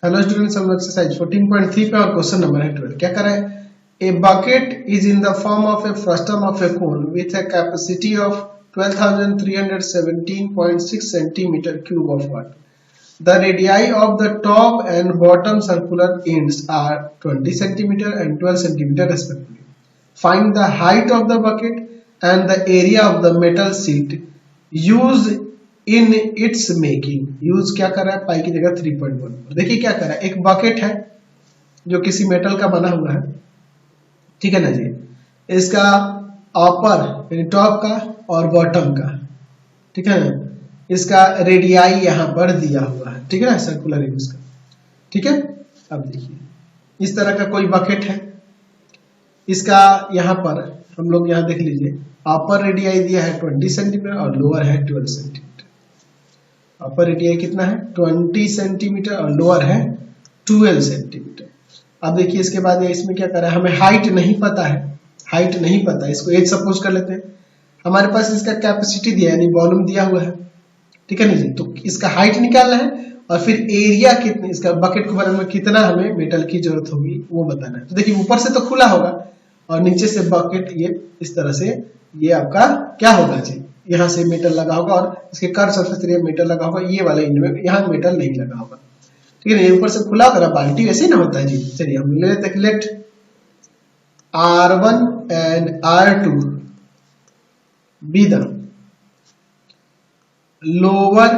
Hello students, हम exercise 14.3 पे और क्वेश्चन नंबर है 12। क्या कर रहा है? A bucket is in the form of a frustum of a cone with a capacity of 12,317.6 centimetre cube of water. The radii of the top and bottom circular ends are 20 centimetre and 12 centimetre respectively. Find the height of the bucket and the area of the metal sheet use in its making. Use क्या कर रहा है? पाई की जगह 3.1। देखिए क्या कर रहा है, एक बकेट है जो किसी मेटल का बना हुआ है, ठीक है ना जी। इसका अपर यानी टॉप का और बॉटम का, ठीक है ना, इसका रेडियाई यहां पर दिया हुआ है, ठीक है ना, सर्कुलर यूज का, ठीक है। अब देखिए इस तरह का कोई बकेट है, इसका यहां पर हम लोग यहां देख लीजिए, अपर रेडियाई दिया है 20 सेंटीमीटर और लोअर है 12 सेंटीमीटर। अपर रेडियाई कितना है? 20 सेंटीमीटर और लोअर है 12 सेंटीमीटर। अब देखिए इसके बाद इसमें क्या कर रहा है, हमें हाइट नहीं पता है, हाइट नहीं पता है, इसको एज सपोज कर लेते हैं। हमारे पास इसका कैपेसिटी दिया है यानी वॉल्यूम दिया हुआ है, ठीक है ना जी। तो इसका हाइट निकालना है और फिर एरिया कितने, इसका बकेट को बनाने में कितना हमें मेटल की जरूरत होगी वो बताना है। तो देखिए ऊपर से तो खुला होगा और नीचे से बकेट ये इस तरह से, ये आपका क्या होगा जी, यहाँ से मेटल लगा होगा और इसके कर्व सरफेस एरिया मेटल लगा होगा, ये वाला एंड में यहाँ मेटल नहीं लगा होगा, ठीक है ना। ऊपर से खुला होगा, बाल्टी वैसे ही ना होता है जी। चलिए हम ले लेते हैं, let R1 and R2 be the lower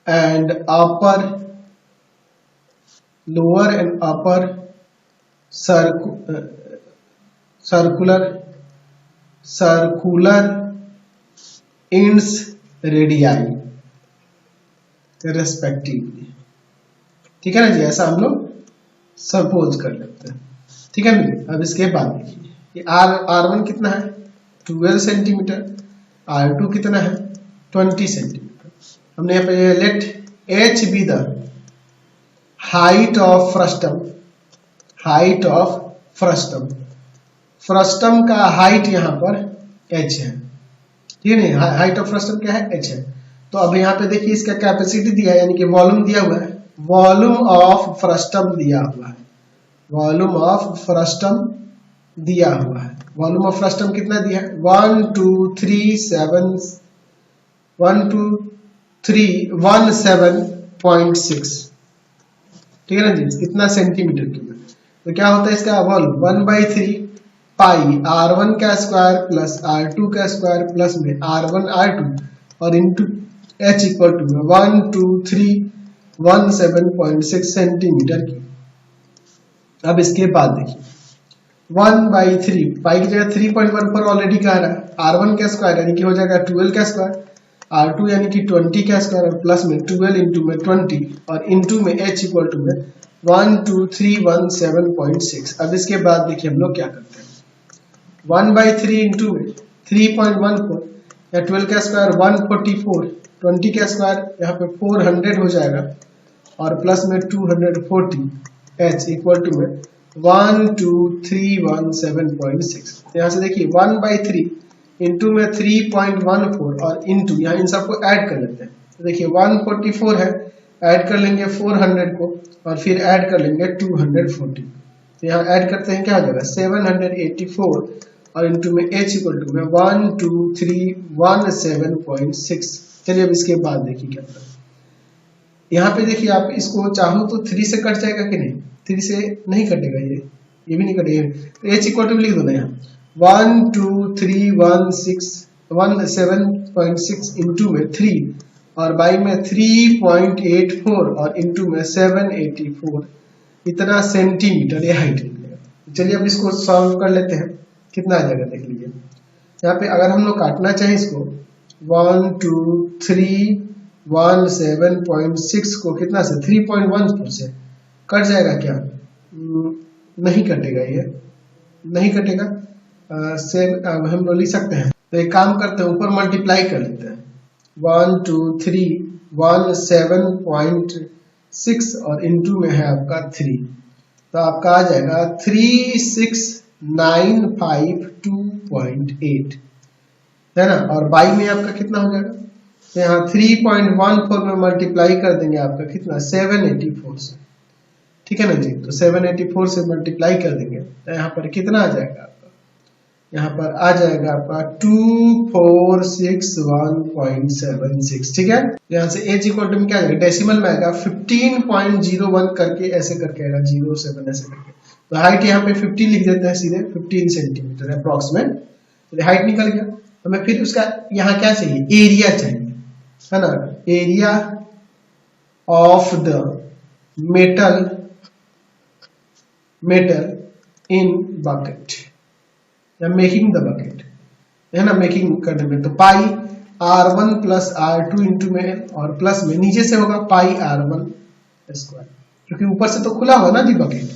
and upper circular ends radii respectively, ठीक है ना जी। ऐसा हम लोग सपोज कर लेते हैं, ठीक है ना। अब इसके बाद देखिए R1 कितना है? 12 सेंटीमीटर। R2 कितना है? 20 सेंटीमीटर। हमने यहाँ पे let H be the height of frustum, height of frustum, frustum का हाइट यहाँ पर h है, ठीक है ना। हाइट ऑफ फ्रस्टम क्या है? h है। तो अब यहाँ पे देखिए इसका कैपेसिटी दिया है यानी कि वॉल्यूम दिया हुआ है, वॉल्यूम ऑफ फ्रस्टम दिया हुआ है, वॉल्यूम ऑफ फ्रस्टम दिया हुआ है। वॉल्यूम ऑफ फ्रस्टम कितना दिया है? 12317.6, ठीक है ना जी। कितना सेंटीमीटर क्यूब है? तो क्या होता है इसका वॉल्यूम 1/3 पाई R1 का स्क्वायर प्लस R2 का स्क्वायर प्लस में R1 R2 और into H equal to 12317.6 centimetre की। अब इसके बाद देखिए 1/3 पाई की जगह 3.1 पर ऑलरेडी कह रहा है, R1 का स्क्वायर यानी कि हो जाएगा 12 का स्क्वायर, R2 यानी कि 20 का स्क्वायर और प्लस में 12 इंटू में 20 और इंटू में H इक्वल टू में 12317.6। अब इसके बाद देखिए हम लोग क्या करते हैं, 1/3 इंटू में 3.14 या 12 का स्क्वायर 144, 20 का स्क्वायर यहाँ पे 400 हो जाएगा और प्लस में 240 H इक्वल टू में 12317.6। यहाँ से देखिए 1/3 इंटू में 3.14 और इंटू यहाँ इन सबको ऐड कर लेते हैं। तो देखिए 144 है, ऐड कर लेंगे 400 को और फिर ऐड कर लेंगे 240। तो यहाँ ऐड करते हैं क्या हो जाएगा 784 और इंटू में H इक्वल टू में 12317.6। चलिए अब इसके बाद देखिए क्या होता है। यहाँ पे देखिए आप इसको चाहो तो 3 से कट जाएगा कि नहीं? 3 से नहीं कटेगा, ये भी नहीं कटेगा। तो H इक्वल टू लिख दो ना यहाँ 12317.6 इंटू में 3 और बाई में 3.84 और इंटू में 784, इतना सेंटीमीटर ये हाइट निकलेगा। चलिए अब इसको सॉल्व कर लेते हैं, कितना आ जाएगा देख लीजिए। यहाँ पे अगर हम लोग काटना चाहें इसको 12317.6 को कितना से 3.14 से कट जाएगा क्या? नहीं कटेगा, ये नहीं कटेगा। हम लोग लिख सकते हैं, तो एक काम करते हैं ऊपर मल्टीप्लाई कर लेते हैं 12317.6 और इंटू में है आपका 3, तो आपका आ जाएगा 36952.8, है ना। और बाई में आपका कितना हो जाएगा तो यहाँ 3.14 में मल्टीप्लाई कर देंगे आपका कितना 784 से, ठीक है ना जी। तो 784 से मल्टीप्लाई कर देंगे तो यहाँ पर कितना आ जाएगा आपका, यहाँ पर आ जाएगा आपका 2461.76, ठीक है। यहाँ से एच इक्वल टू क्या आएगा, डेसिमल में आएगा 15.01 करके ऐसे करके आएगा 07 ऐसे करके। तो हाइट यहाँ पे 50 लिख देते हैं सीधे, 15 सेंटीमीटर अप्रोक्सीमेट। तो हाइट निकल गया। हमें फिर उसका यहाँ क्या चाहिए, एरिया चाहिए, है ना। Area of the metal in bucket या मेकिंग द बकेट, है ना, मेकिंग करने में। तो पाई R1 प्लस R2 इंटू में और प्लस में नीचे से होगा पाई R1 स्क्वायर, क्योंकि ऊपर से तो खुला हुआ ना जी बकेट।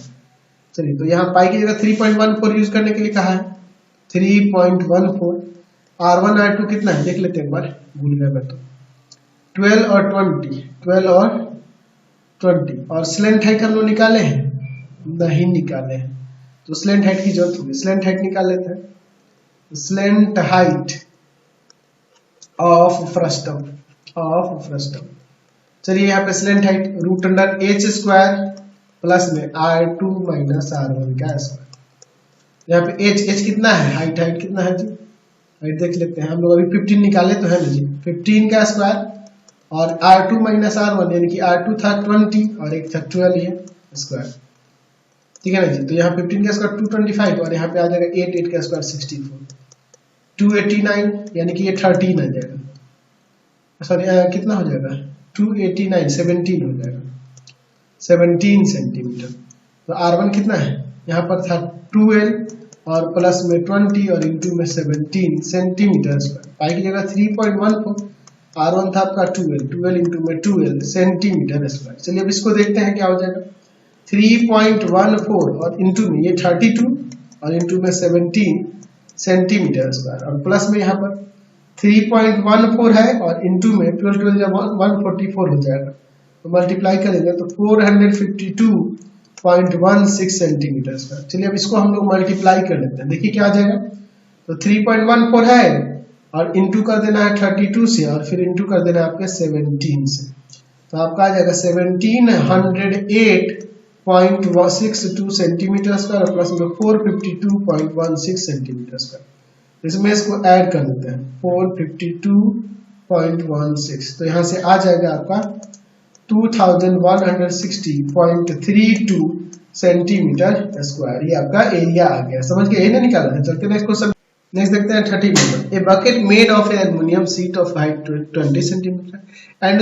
चलिए तो यहाँ पाई की जगह 3.14 यूज करने के लिए कहा है, 3.14। R1 R2 कितना है देख लेते हैं एक बार, भूल गया मैं तो, 12 और 20 और स्लेंट हाइट हम लोग निकाले हैं, नहीं निकाले हैं, तो स्लेंट हाइट की जरूरत होगी। स्लेंट हाइट निकाल लेते हैं। स्लेंट हाइट ऑफ फ्रस्टम, चलिए यहाँ पे slant height root under H square plus में R2 माइनस R1 का स्क्वायर। यहाँ पे एच कितना है, हाइट कितना है जी, हाइट देख लेते हैं हम लोग, अभी 15 निकाले तो है ना जी, 15 का स्क्वायर और R2 माइनस R1 यानी कि R2 था 20 और एक था 12 ये स्क्वायर, ठीक है ना जी। तो यहाँ 15 का स्क्वायर 225 और यहाँ पे आ जाएगा 8 का स्क्वायर 64, 289 यानी कि ये 13 आ जाएगा, सॉरी कितना हो जाएगा 289 17 हो जाएगा, 17 सेंटीमीटर। तो R1 कितना है, यहाँ पर था 12 और प्लस में 20 और इंटू में 17 सेंटीमीटर स्क्वायर। पाई की जगह 3.14, R1 था आपका 12 इंटू में 12 सेंटीमीटर स्क्वायर। चलिए अब इसको देखते हैं क्या हो जाएगा, 3.14 और इंटू में ये 32 और इंटू में 17 सेंटीमीटर स्क्वायर और प्लस में यहाँ पर 3.14 है और इंटू में 12 जब 144 हो जाएगा, तो मल्टीप्लाई करेंगे तो 452.16 सेंटीमीटर स्क्वायर। चलिए अब इसको हम लोग मल्टीप्लाई कर लेते हैं, देखिए क्या आ जाएगा। तो 3.14 है और इंटू कर देना है 32 से और फिर इंटू कर देना है आपके 17 से, तो आपका आ जाएगा 1708.62 सेंटीमीटर स्क्वायर और प्लस में 452.16 सेंटीमीटर स्क्वायर। इसमें इसको ऐड कर देते हैं 452.16, तो यहाँ से आ जाएगा आपका 2160.32 सेंटीमीटर स्क्वायर। ये आपका एरिया आ गया, समझ गए, ये नहीं निकाला है। चलते नेक्स्ट क्वेश्चन, नेक्स्ट देखते हैं 30 number. A bucket made of aluminium sheet of height 20 centimetre and